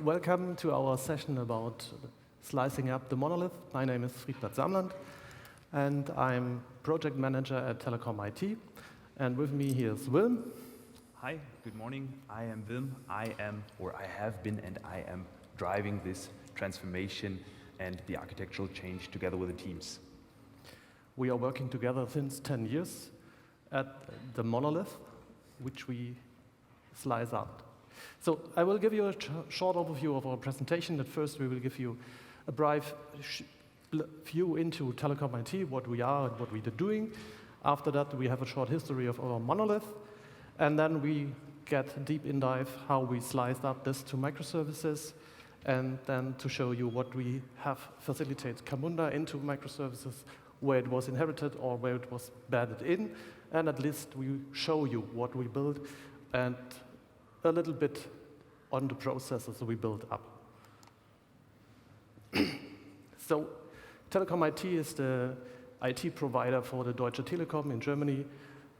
Welcome to our session about slicing up the monolith. My name is Friebert Samland, and I'm project manager at Telecom IT. And with me here is Willm. Hi, good morning. I am Willm. I have been, and I am driving this transformation and the architectural change together with the teams. We are working together since 10 years at the monolith, which we slice out. So I will give you a short overview of our presentation. At first, we will give you a brief view into Telecom IT, what we are and what we are doing. After that, we have a short history of our monolith. And then we get deep in dive how we sliced up this to microservices, and then to show you what we have facilitated Camunda into microservices, where it was inherited or where it was embedded in. And at least we show you what we built and a little bit on the processes we built up. So Telecom IT is the IT provider for the Deutsche Telekom in Germany,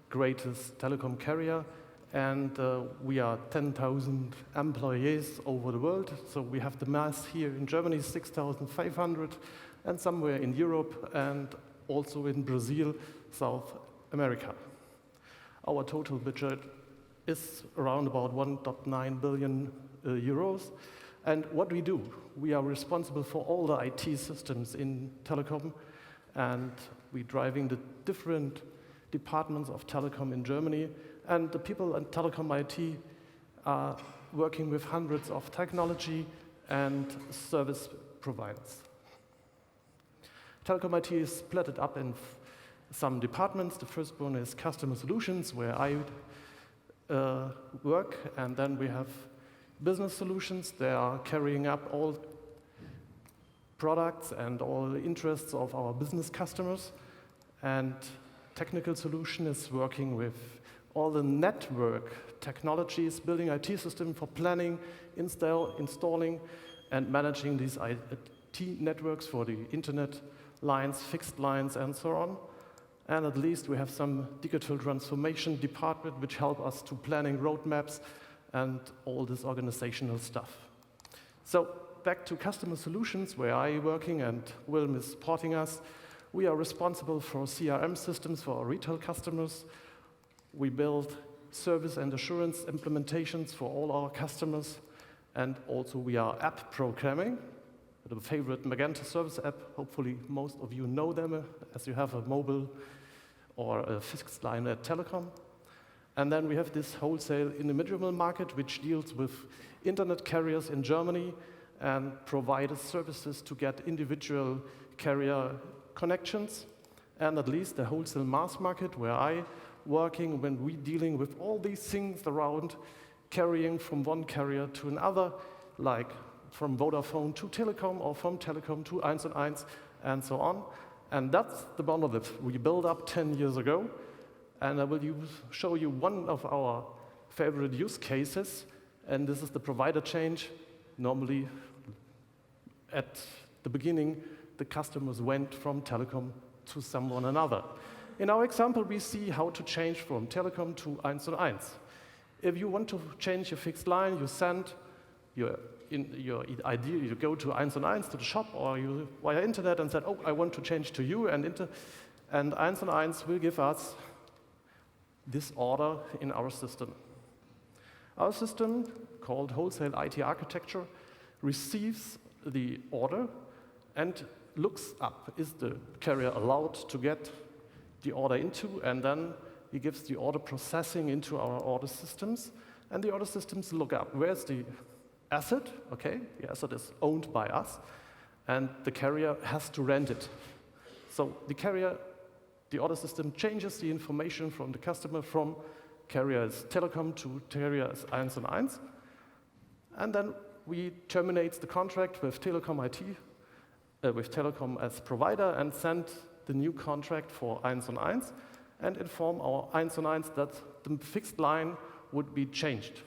greatest telecom carrier, and we are 10,000 employees over the world. So we have the mass here in Germany, 6,500, and somewhere in Europe and also in Brazil, South America. Our total budget is around about 1.9 billion euros. And what we do, we are responsible for all the IT systems in telecom, and we're driving the different departments of telecom in Germany. And the people at Telecom IT are working with hundreds of technology and service providers. Telecom IT is split up in some departments. The first one is customer solutions, where I work, and then we have business solutions. They are carrying up all products and all the interests of our business customers. And technical solution is working with all the network technologies, building IT system for planning, installing, and managing these IT networks for the internet lines, fixed lines, and so on. And at least we have some digital transformation department which help us to planning roadmaps and all this organizational stuff. So back to customer solutions, where I'm working and Willm is supporting us. We are responsible for CRM systems for our retail customers. We build service and assurance implementations for all our customers. And also we are app programming, the favorite Magenta service app. Hopefully most of you know them, as you have a mobile or a fixed line at Telecom. And then we have this wholesale individual market, which deals with internet carriers in Germany and provides services to get individual carrier connections. And at least the wholesale mass market, where I working when we dealing with all these things around carrying from one carrier to another, like from Vodafone to Telecom or from Telecom to 1&1 and so on. And that's the monolith we built up 10 years ago. And I will show you one of our favorite use cases. And this is the provider change. Normally, at the beginning, the customers went from Telecom to someone another. In our example, we see how to change from Telecom to 1&1. If you want to change your fixed line, you send your ID, you go to 1&1 to the shop, or you via internet and said, oh, I want to change to you, and 1&1 will give us this order in our system. Our system, called Wholesale IT Architecture, receives the order and looks up, is the carrier allowed to get the order into, and then he gives the order processing into our order systems, and the order systems look up, where's the asset? Okay, the asset is owned by us, and the carrier has to rent it. So the order system changes the information from the customer from carrier as Telecom to carrier as 1&1, and then we terminate the contract with Telecom IT, with Telecom as provider, and send the new contract for 1&1, and inform our 1&1 that the fixed line would be changed.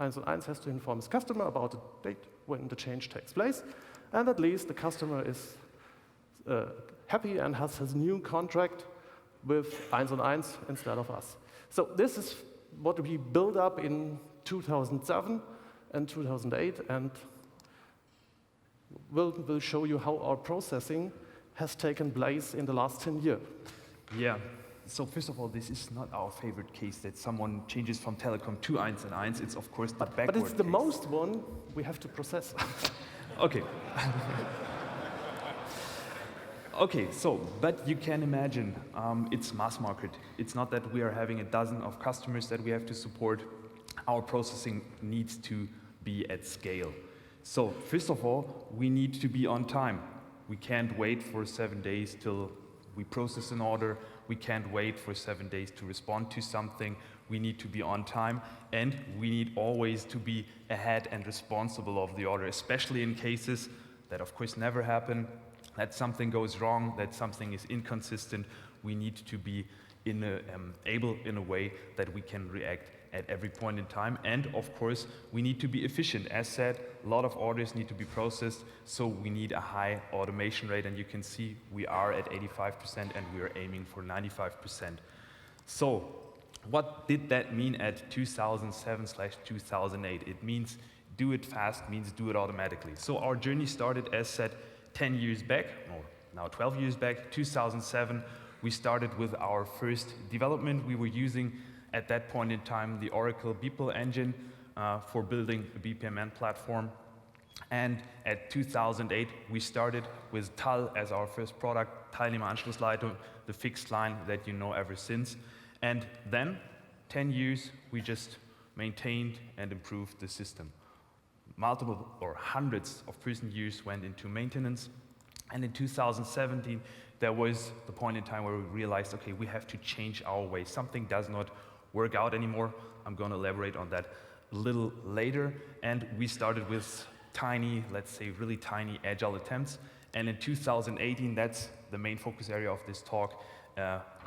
1&1 has to inform his customer about the date when the change takes place, and at least the customer is happy and has his new contract with 1&1 instead of us. So this is what we built up in 2007 and 2008, and will show you how our processing has taken place in the last 10 years. Yeah. So first of all, this is not our favorite case that someone changes from Telecom to 1&1. It's of course the backward But it's the case. most one we have to process. Okay. Okay, so, but you can imagine, it's mass market. It's not that we are having a dozen of customers that we have to support. Our processing needs to be at scale. So, first of all, we need to be on time. We can't wait for 7 days till we process an order. We can't wait for 7 days to respond to something. We need to be on time, and we need always to be ahead and responsible of the order, especially in cases that of course never happen, that something goes wrong, that something is inconsistent. We need to be able in a way that we can react at every point in time. And of course, we need to be efficient. As said, a lot of orders need to be processed, so we need a high automation rate. And you can see we are at 85% and we are aiming for 95%. So what did that mean at 2007/2008? It means do it fast, means do it automatically. So our journey started, as said, 10 years back, or now 12 years back, 2007. We started with our first development. We were using, at that point in time, the Oracle BPEL engine for building a BPMN platform. And at 2008, we started with TAL as our first product, Teilnehmeranschlussleitung, the fixed line that you know ever since. And then, 10 years, we just maintained and improved the system. Multiple or hundreds of person years went into maintenance. And in 2017, there was the point in time where we realized, okay, we have to change our way. Something does not work out anymore. I'm going to elaborate on that a little later. And we started with tiny, let's say really tiny agile attempts. And in 2018, that's the main focus area of this talk.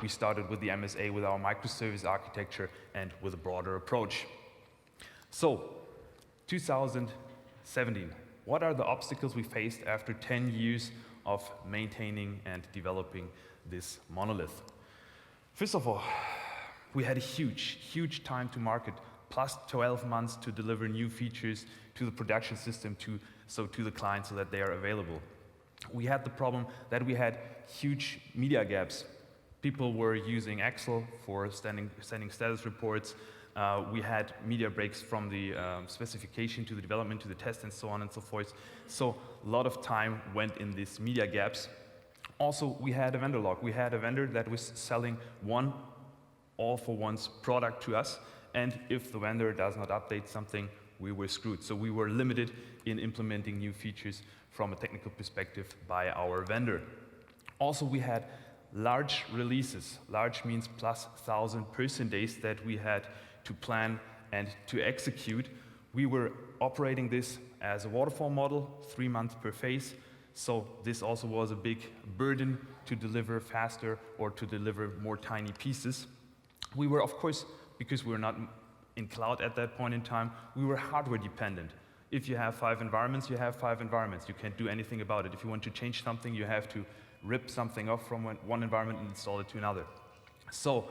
We started with the MSA, with our microservice architecture, and with a broader approach. So, 2017, what are the obstacles we faced after 10 years of maintaining and developing this monolith? First of all, we had a huge time to market, plus 12 months to deliver new features to the production system, to the client, so that they are available. We had the problem that we had huge media gaps. People were using Excel for sending status reports. We had media breaks from the specification to the development to the test and so on and so forth. So a lot of time went in these media gaps. Also, we had a vendor lock. We had a vendor that was selling one all-for-once product to us, and if the vendor does not update something, we were screwed. So we were limited in implementing new features from a technical perspective by our vendor. Also, we had large releases. Large means plus 1,000 person days that we had to plan and to execute. We were operating this as a waterfall model, 3 months per phase. So this also was a big burden to deliver faster or to deliver more tiny pieces. We were, of course, because we were not in cloud at that point in time, we were hardware dependent. If you have 5 environments, you have 5 environments. You can't do anything about it. If you want to change something, you have to rip something off from one environment and install it to another. So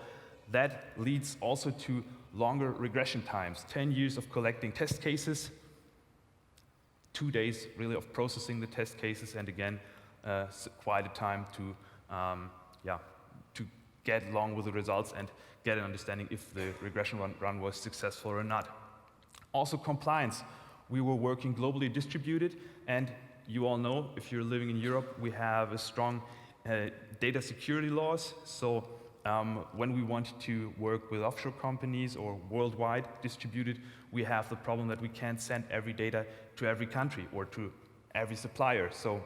that leads also to longer regression times. 10 years of collecting test cases, 2 days really of processing the test cases, and again, quite a time to get along with the results and get an understanding if the regression run was successful or not. Also compliance. We were working globally distributed, and you all know, if you're living in Europe, we have a strong data security laws. So when we want to work with offshore companies or worldwide distributed, we have the problem that we can't send every data to every country or to every supplier. So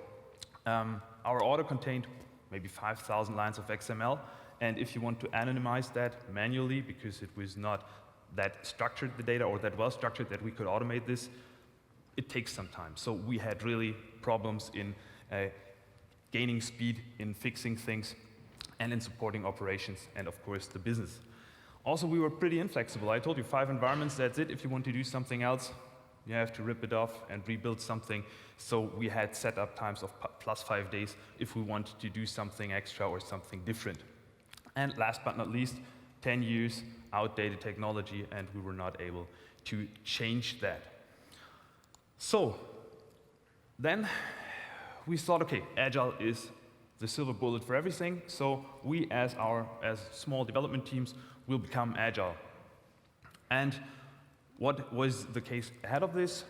our order contained maybe 5,000 lines of XML, and if you want to anonymize that manually, because it was not that structured, the data, or that well structured that we could automate this, it takes some time. So we had really problems in gaining speed, in fixing things, and in supporting operations, and of course the business. Also, we were pretty inflexible. I told you 5 environments, that's it. If you want to do something else, you have to rip it off and rebuild something. So we had setup times of plus 5 days if we wanted to do something extra or something different. And last but not least, 10 years outdated technology, and we were not able to change that. So then we thought, okay, agile is the silver bullet for everything, so we as small development teams will become agile. And what was the case ahead of this?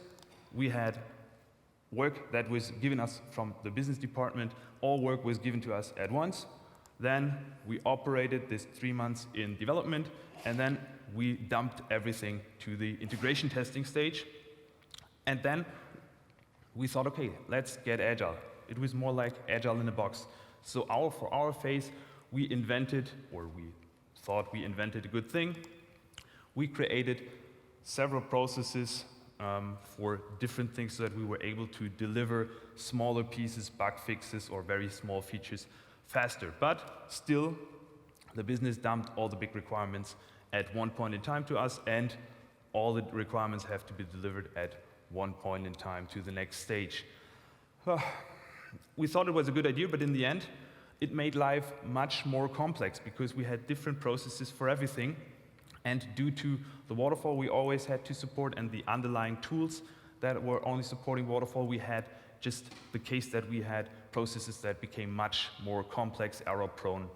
We had work that was given us from the business department. All work was given to us at once. Then we operated this 3 months in development, and then we dumped everything to the integration testing stage. And then we thought, okay, let's get agile. It was more like agile in a box. So for our phase, we thought we invented a good thing. We created several processes for different things so that we were able to deliver smaller pieces, bug fixes, or very small features faster. But still, the business dumped all the big requirements at one point in time to us, and all the requirements have to be delivered at one point in time to the next stage. We thought it was a good idea, but in the end, it made life much more complex because we had different processes for everything. And due to the Waterfall we always had to support and the underlying tools that were only supporting Waterfall, we had just the case that we had processes that became much more complex, error-prone,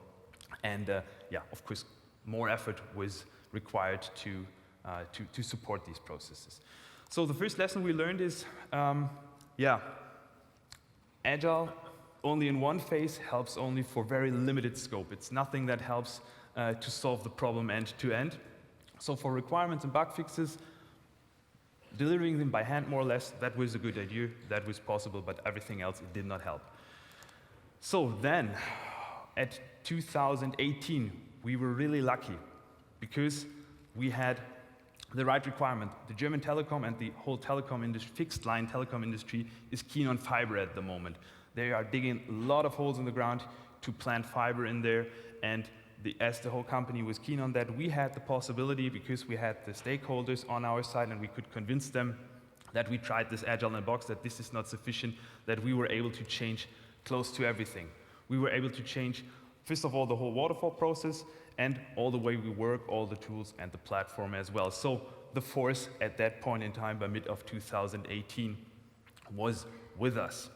and of course, more effort was required to support these processes. So the first lesson we learned is, agile only in one phase helps only for very limited scope. It's nothing that helps to solve the problem end to end. So for requirements and bug fixes, delivering them by hand more or less, that was a good idea, that was possible, but everything else, it did not help. So then, at 2018, we were really lucky because we had the right requirement. The German telecom and the whole telecom industry, fixed line telecom industry, is keen on fiber at the moment. They are digging a lot of holes in the ground to plant fiber in there, and as the whole company was keen on that, we had the possibility, because we had the stakeholders on our side and we could convince them that we tried this agile in a box, that this is not sufficient, that we were able to change close to everything. We were able to change, first of all, the whole waterfall process and all the way we work, all the tools and the platform as well. So the force at that point in time, by mid of 2018, was with us.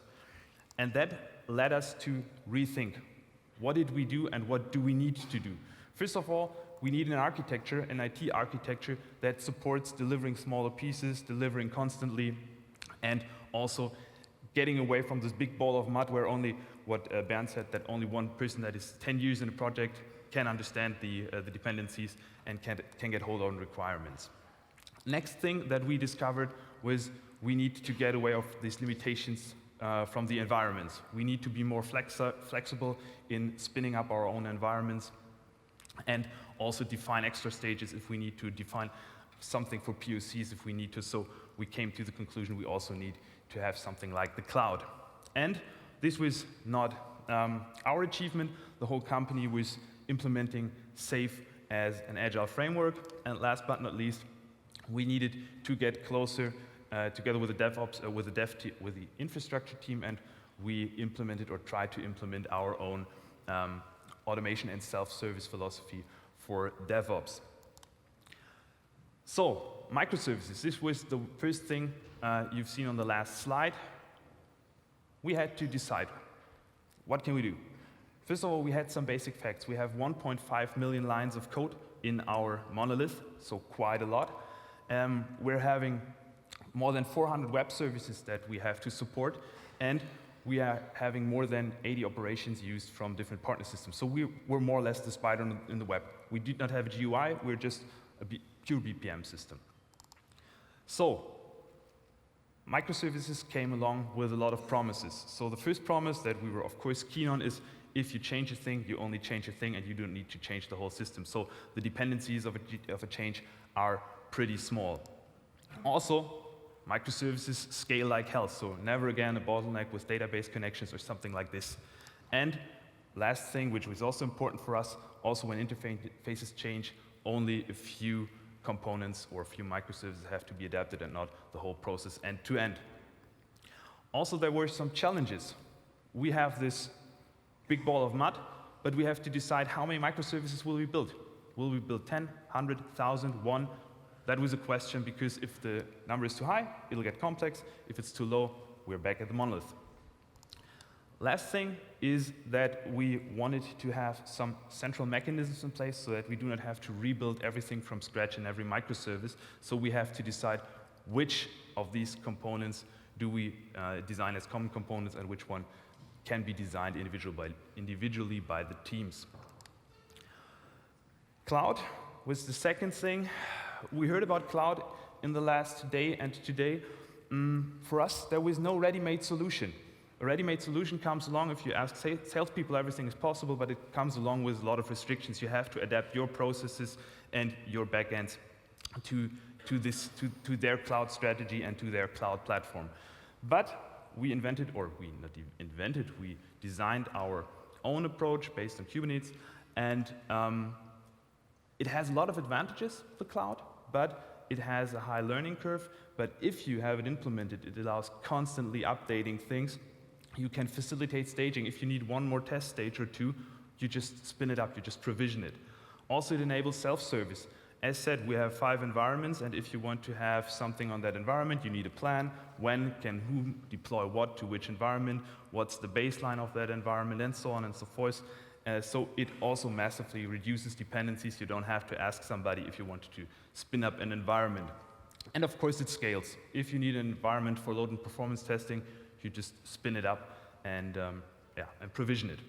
And that led us to rethink. What did we do and what do we need to do? First of all, we need an architecture, an IT architecture that supports delivering smaller pieces, delivering constantly, and also getting away from this big ball of mud where only, what Bernd said, that only one person that is 10 years in a project can understand the dependencies and can get hold on requirements. Next thing that we discovered was we need to get away of these limitations from the environments. We need to be more flexible in spinning up our own environments and also define extra stages if we need to, define something for POCs if we need to. So we came to the conclusion we also need to have something like the cloud. And this was not our achievement. The whole company was implementing SAFe as an agile framework. And last but not least, we needed to get closer together with the DevOps, with the infrastructure team, and we implemented or tried to implement our own automation and self-service philosophy for DevOps. So, microservices, this was the first thing you've seen on the last slide. We had to decide, what can we do? First of all, we had some basic facts. We have 1.5 million lines of code in our monolith, so quite a lot. We're having more than 400 web services that we have to support, and we are having more than 80 operations used from different partner systems. So we're more or less the spider in the web. We did not have a GUI, we're just a pure BPM system. So, microservices came along with a lot of promises. So the first promise that we were of course keen on is, if you change a thing, you only change a thing and you don't need to change the whole system. So the dependencies of a change are pretty small. Also, microservices scale like hell, so never again a bottleneck with database connections or something like this. And last thing, which was also important for us, also when interfaces change, only a few components or a few microservices have to be adapted and not the whole process end to end. Also, there were some challenges. We have this big ball of mud, but we have to decide how many microservices will we build. Will we build 10, 100, 1,000, 1? That was a question, because if the number is too high, it'll get complex. If it's too low, we're back at the monolith. Last thing is that we wanted to have some central mechanisms in place so that we do not have to rebuild everything from scratch in every microservice. So we have to decide which of these components do we design as common components and which one can be designed individually by the teams. Cloud was the second thing. We heard about cloud in the last day and today. For us, there was no ready-made solution. A ready-made solution comes along if you ask salespeople, everything is possible, but it comes along with a lot of restrictions. You have to adapt your processes and your backends to their cloud strategy and to their cloud platform. But we invented, or we not even invented, we designed our own approach based on Kubernetes, and it has a lot of advantages, the cloud, but it has a high learning curve. But if you have it implemented, it allows constantly updating things. You can facilitate staging. If you need one more test stage or two, you just spin it up, you just provision it. Also, it enables self-service. As said, we have 5 environments, and if you want to have something on that environment, you need a plan. When can who deploy what to which environment, what's the baseline of that environment, and so on and so forth. So it also massively reduces dependencies. You don't have to ask somebody if you want to spin up an environment. And of course, it scales. If you need an environment for load and performance testing, you just spin it up and provision it.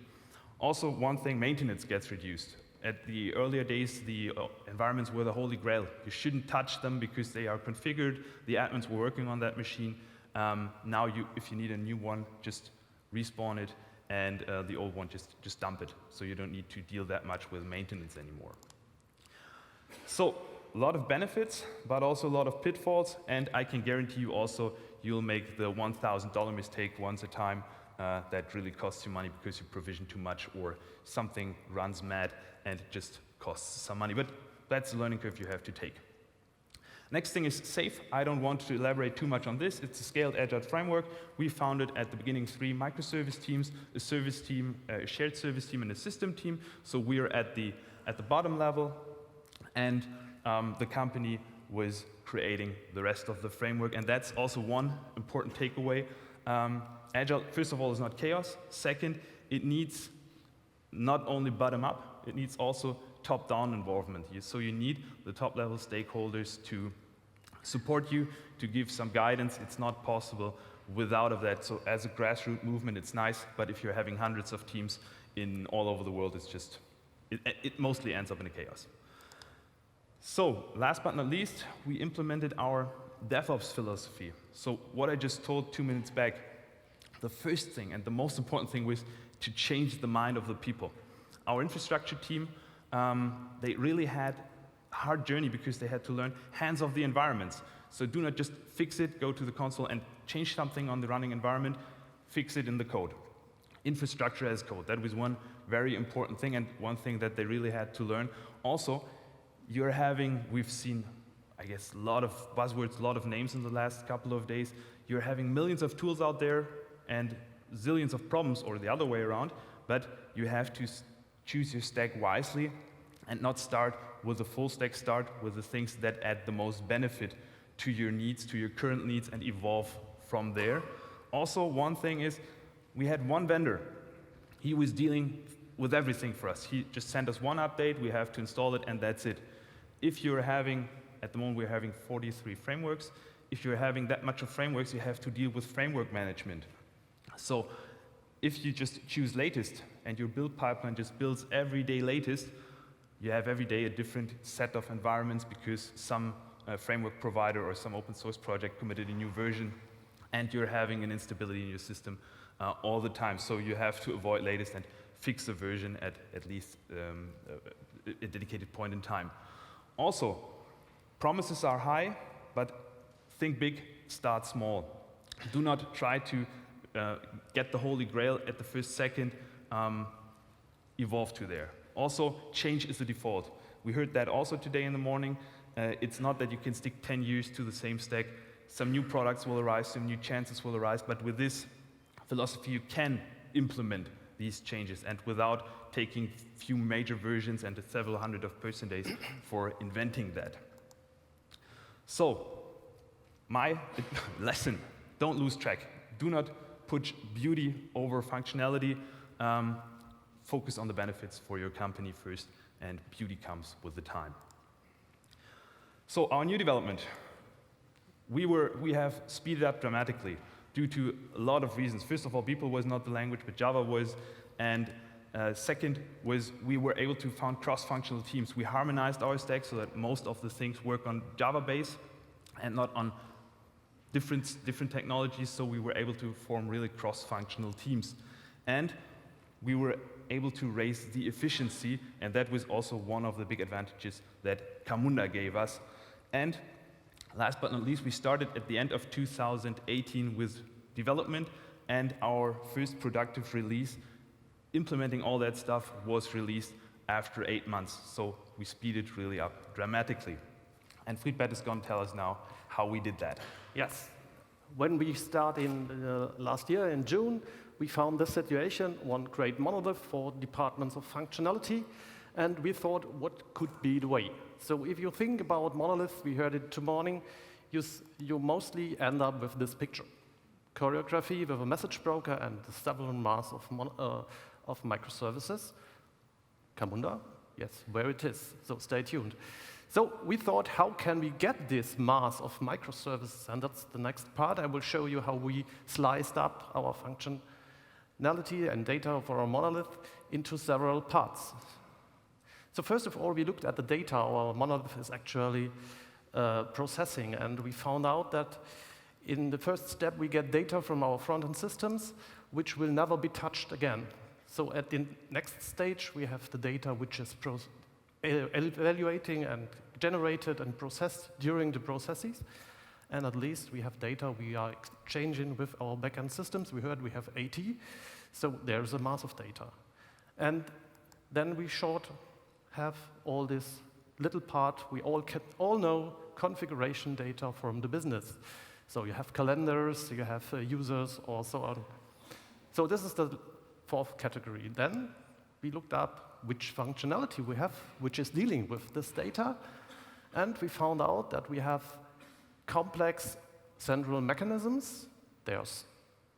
Also, one thing, maintenance gets reduced. At the earlier days, the environments were the holy grail. You shouldn't touch them because they are configured. The admins were working on that machine. Now, if you need a new one, just respawn it, and the old one, just dump it. So you don't need to deal that much with maintenance anymore. So a lot of benefits, but also a lot of pitfalls. And I can guarantee you also, you'll make the $1,000 mistake once a time that really costs you money because you provision too much or something runs mad and it just costs some money. But that's a learning curve you have to take. Next thing is safe. I don't want to elaborate too much on this. It's a scaled agile framework. We founded at the beginning 3 microservice teams, a service team, a shared service team, and a system team. So we're at the bottom level, and the company was creating the rest of the framework. And that's also one important takeaway. Agile, first of all, is not chaos. Second, it needs not only bottom-up, it needs also top-down involvement. So you need the top-level stakeholders to support you, to give some guidance. It's not possible without of that. So as a grassroots movement, it's nice, but if you're having hundreds of teams in all over the world, it's just, it mostly ends up in a chaos. So last but not least, we implemented our DevOps philosophy. So what I just told 2 minutes back, the first thing and the most important thing was to change the mind of the people. Our infrastructure team, they really had a hard journey because they had to learn hands off the environments. So do not just fix it, go to the console and change something on the running environment, fix it in the code. Infrastructure as code, that was one very important thing and one thing that they really had to learn. Also, we've seen, I guess, a lot of buzzwords, a lot of names in the last couple of days. You're having millions of tools out there and zillions of problems, or the other way around, but you have to choose your stack wisely and not start with a full stack, start with the things that add the most benefit to your needs, to your current needs, and evolve from there. Also, one thing is, we had one vendor. He was dealing with everything for us. He just sent us one update, we have to install it, and that's it. If you're having, at the moment we're having 43 frameworks, if you're having that much of frameworks, you have to deal with framework management. So if you just choose latest and your build pipeline just builds every day latest, you have every day a different set of environments because some framework provider or some open source project committed a new version, and you're having an instability in your system all the time. So you have to avoid latest and fix the version at least a dedicated point in time. Also, promises are high, but think big, start small. Do not try to get the holy grail at the first second, evolve to there. Also, change is the default. We heard that also today in the morning. It's not that you can stick 10 years to the same stack. Some new products will arise, some new chances will arise, but with this philosophy you can implement these changes, and without taking few major versions and several hundred of person days for inventing that. So, my lesson, don't lose track. Do not put beauty over functionality. Focus on the benefits for your company first, and beauty comes with the time. So our new development, we have speeded up dramatically due to a lot of reasons. First of all, BPEL was not the language, but Java was, and second was we were able to found cross-functional teams. We harmonized our stack so that most of the things work on Java base and not on different technologies, so we were able to form really cross-functional teams. And we were able to raise the efficiency, and that was also one of the big advantages that Camunda gave us. And last but not least, we started at the end of 2018 with development, and our first productive release, implementing all that stuff, was released after 8 months. So we speeded really up dramatically. And Friebert is going to tell us now how we did that. Yes. When we started in last year in June, we found this situation, one great monolith for departments of functionality, and we thought, what could be the way? So if you think about monolith, we heard it this morning, you mostly end up with this picture. Choreography with a message broker and several mass of microservices. Camunda, yes, where it is, so stay tuned. So we thought, how can we get this mass of microservices? And that's the next part. I will show you how we sliced up our functionality and data for our monolith into several parts. So first of all, we looked at the data our monolith is actually processing, and we found out that in the first step, we get data from our front-end systems, which will never be touched again. So at the next stage, we have the data which is evaluating and generated and processed during the processes. And at least we have data we are exchanging with our backend systems. We heard we have 80, so there's a mass of data. And then we have all this little part, we all know configuration data from the business. So you have calendars, you have users, or so on. So this is the fourth category. Then we looked up which functionality we have, which is dealing with this data, and we found out that we have complex central mechanisms. They are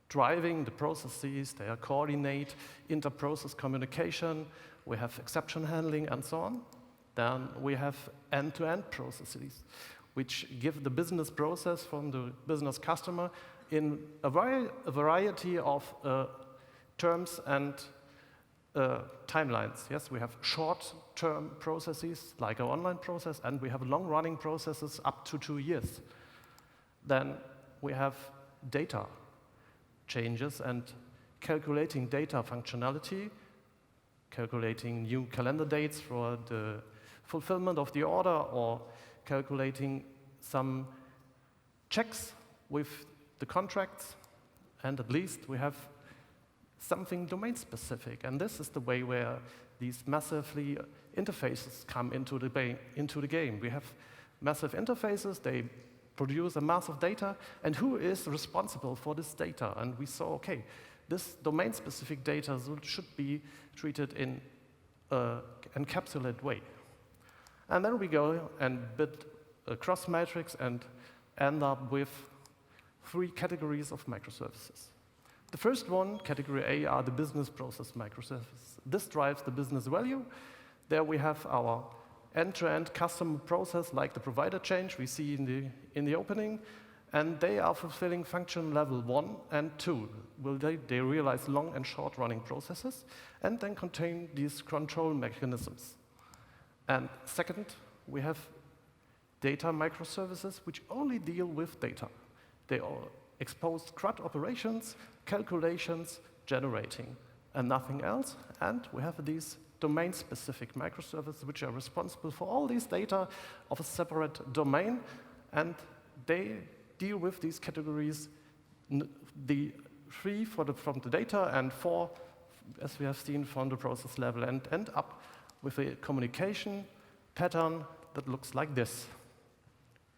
driving the processes, they are coordinate inter-process communication, we have exception handling, and so on. Then we have end-to-end processes, which give the business process from the business customer in a variety of terms and timelines. Yes, we have short-term processes, like our online process, and we have long-running processes up to 2 years. Then we have data changes and calculating data functionality, calculating new calendar dates for the fulfillment of the order, or calculating some checks with the contracts, and at least we have something domain-specific. And this is the way where these massively interfaces come into the game. We have massive interfaces, they produce a mass of data, and who is responsible for this data? And we saw, okay, this domain-specific data should be treated in an encapsulated way. And then we go and build a cross-matrix and end up with 3 categories of microservices. The first one, category A, are the business process microservices. This drives the business value. There we have our end-to-end customer process, like the provider change we see in the opening, and they are fulfilling function level 1 and 2. They realize long and short-running processes, and then contain these control mechanisms. And second, we have data microservices, which only deal with data. They are exposed CRUD operations, calculations, generating, and nothing else. And we have these domain-specific microservices, which are responsible for all these data of a separate domain, and they deal with these categories, the 3 from the data and 4, as we have seen, from the process level, and end up with a communication pattern that looks like this.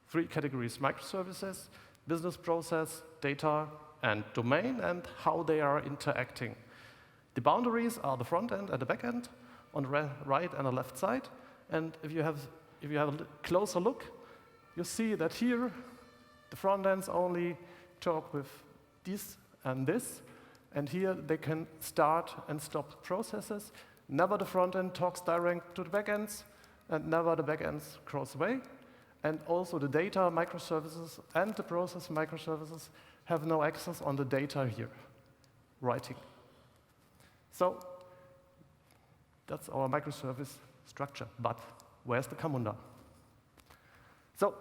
3 categories: microservices, business process, data, and domain, and how they are interacting. The boundaries are the front end and the back end on the right and the left side. And if you have a closer look, you see that here the front ends only talk with these and this. And here they can start and stop processes. Never the front end talks direct to the back ends, and never the back ends cross away. And also the data microservices and the process microservices have no access on the data here, writing. So that's our microservice structure. But where's the Camunda? So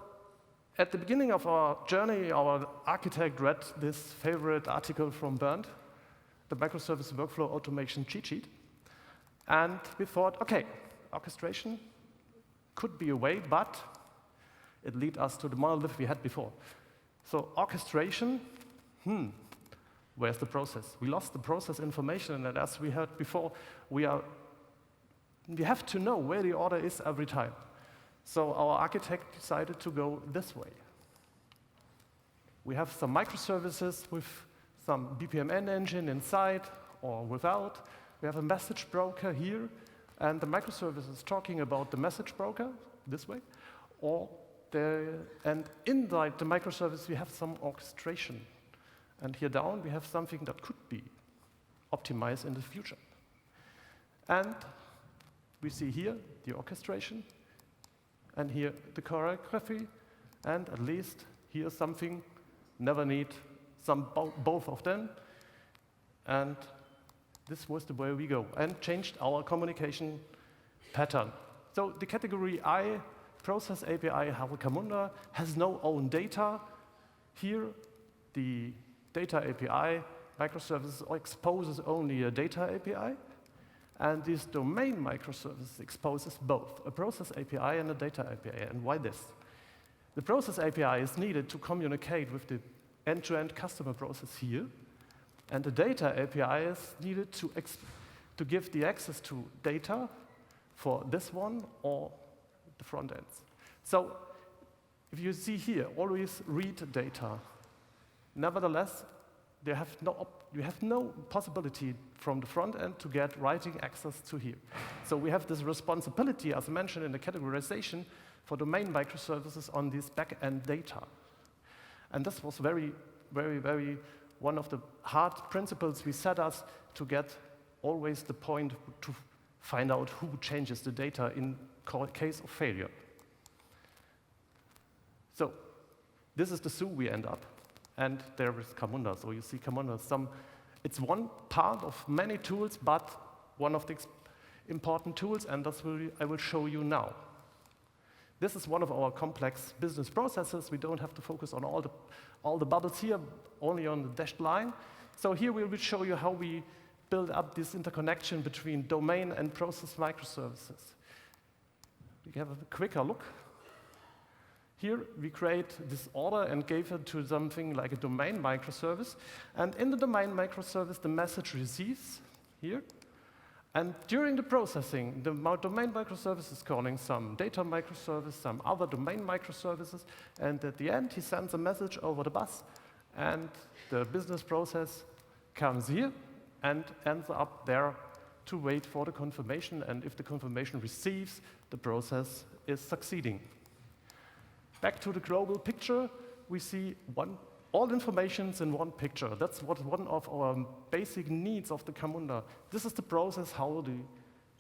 at the beginning of our journey, our architect read this favorite article from Bernd, the microservice workflow automation cheat sheet. And we thought, okay, orchestration could be a way, but it lead us to the monolith we had before. So orchestration, where's the process? We lost the process information, and as we heard before, we have to know where the order is every time. So our architect decided to go this way. We have some microservices with some BPMN engine inside or without. We have a message broker here, and the microservice is talking about the message broker this way, and inside the microservice we have some orchestration. And here down we have something that could be optimized in the future. And we see here the orchestration, and here the choreography, and at least here something, never need both of them. And this was the way we go, and changed our communication pattern. So the category I, process API, Camunda, has no own data. Here, the data API microservice exposes only a data API, and this domain microservice exposes both a process API and a data API. And why this? The process API is needed to communicate with the end-to-end customer process here, and the data API is needed to give the access to data for this one or the front ends. So if you see here, always read data. Nevertheless, you have no possibility from the front end to get writing access to here. So we have this responsibility, as mentioned in the categorization, for domain microservices on this back-end data. And this was very, very, very one of the hard principles we set us to get always the point to find out who changes the data in case of failure. So this is the zoo we end up, and there is Camunda. So you see Camunda, it's one part of many tools, but one of the important tools, and that's what I will show you now. This is one of our complex business processes. We don't have to focus on all the bubbles here, only on the dashed line. So here we will show you how we build up this interconnection between domain and process microservices. We have a quicker look. Here we create this order and gave it to something like a domain microservice. And in the domain microservice, the message receives here. And during the processing, the domain microservice is calling some data microservice, some other domain microservices, and at the end, he sends a message over the bus, and the business process comes here and ends up there to wait for the confirmation, and if the confirmation receives, the process is succeeding. Back to the global picture, we see all informations in one picture. That's one of our basic needs of the Camunda. This is the process how the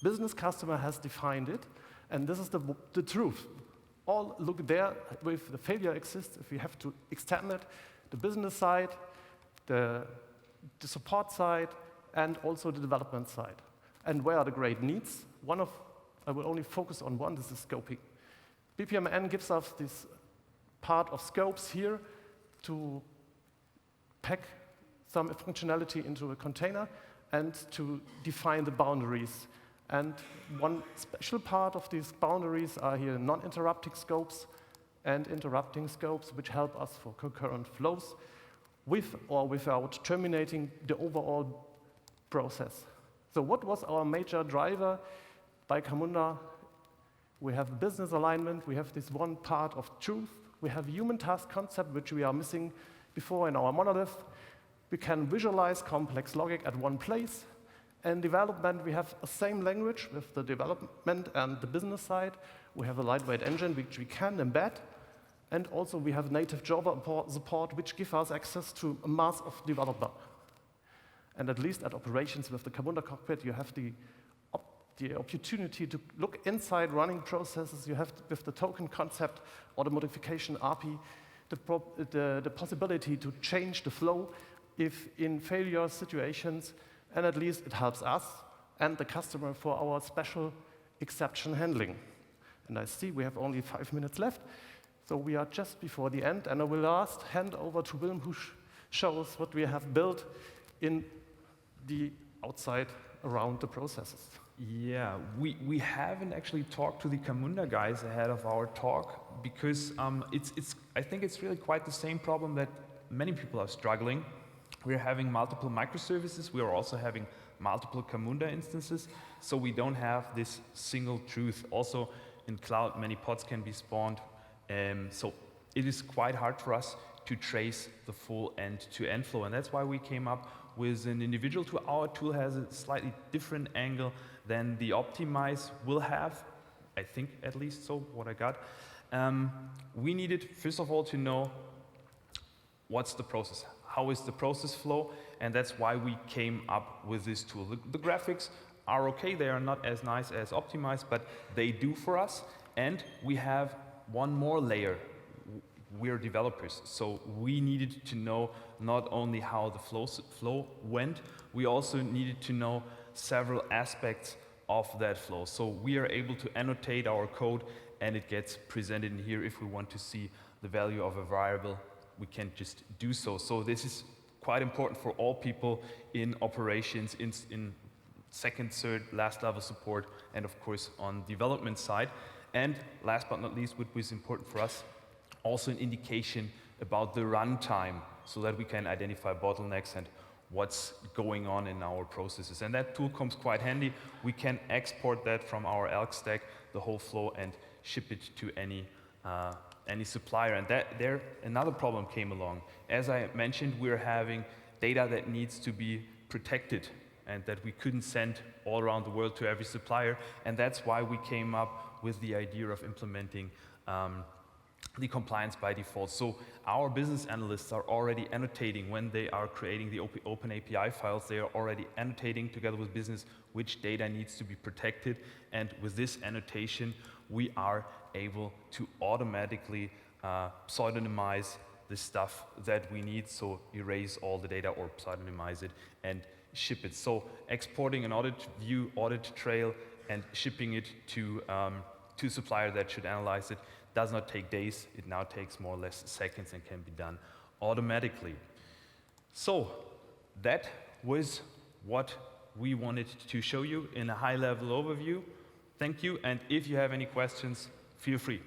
business customer has defined it, and this is the truth. All look there with the failure exists if we have to extend it, the business side, the support side, and also the development side. And where are the great needs? I will only focus on one, this is scoping. BPMN gives us this part of scopes here to pack some functionality into a container and to define the boundaries. And one special part of these boundaries are here non-interrupting scopes and interrupting scopes, which help us for concurrent flows with or without terminating the overall process. So what was our major driver by Camunda? We have business alignment, we have this one part of truth, we have human task concept, which we are missing before in our monolith. We can visualize complex logic at one place. In development, we have the same language with the development and the business side. We have a lightweight engine, which we can embed. And also we have native Java support, which gives us access to a mass of developers. And at least at operations with the Camunda cockpit, you have the opportunity to look inside running processes. You have, with the token concept or the modification API, the possibility to change the flow if in failure situations, and at least it helps us and the customer for our special exception handling. And I see we have only 5 minutes left, so we are just before the end, and I will last hand over to Willm, who shows what we have built in the outside around the processes. Yeah, we haven't actually talked to the Camunda guys ahead of our talk because I think it's really quite the same problem that many people are struggling. We're having multiple microservices. We are also having multiple Camunda instances, so we don't have this single truth. Also, in cloud, many pods can be spawned, so it is quite hard for us to trace the full end-to-end flow, and that's why we came up with an individual tool. Our tool has a slightly different angle than the Optimize will have, I think at least so, what I got. We needed, first of all, to know what's the process, how is the process flow, and that's why we came up with this tool. The graphics are okay, they are not as nice as Optimize, but they do for us, and we have one more layer. We're developers, so we needed to know not only how the flow went, we also needed to know several aspects of that flow. So we are able to annotate our code, and it gets presented in here. If we want to see the value of a variable, we can just do so. So this is quite important for all people in operations, in second, third, last level support, and of course on development side. And last but not least, what was important for us, also an indication about the runtime, so that we can identify bottlenecks and what's going on in our processes. And that tool comes quite handy. We can export that from our Elk stack, the whole flow, and ship it to any supplier. And there another problem came along. As I mentioned, we're having data that needs to be protected and that we couldn't send all around the world to every supplier. And that's why we came up with the idea of implementing the compliance by default. So our business analysts are already annotating when they are creating the open API files. They are already annotating together with business which data needs to be protected. And with this annotation, we are able to automatically pseudonymize the stuff that we need. So erase all the data or pseudonymize it and ship it. So exporting an audit view, audit trail, and shipping it to a supplier that should analyze it does not take days. It now takes more or less seconds and can be done automatically. So that was what we wanted to show you in a high-level overview. Thank you, and if you have any questions, feel free.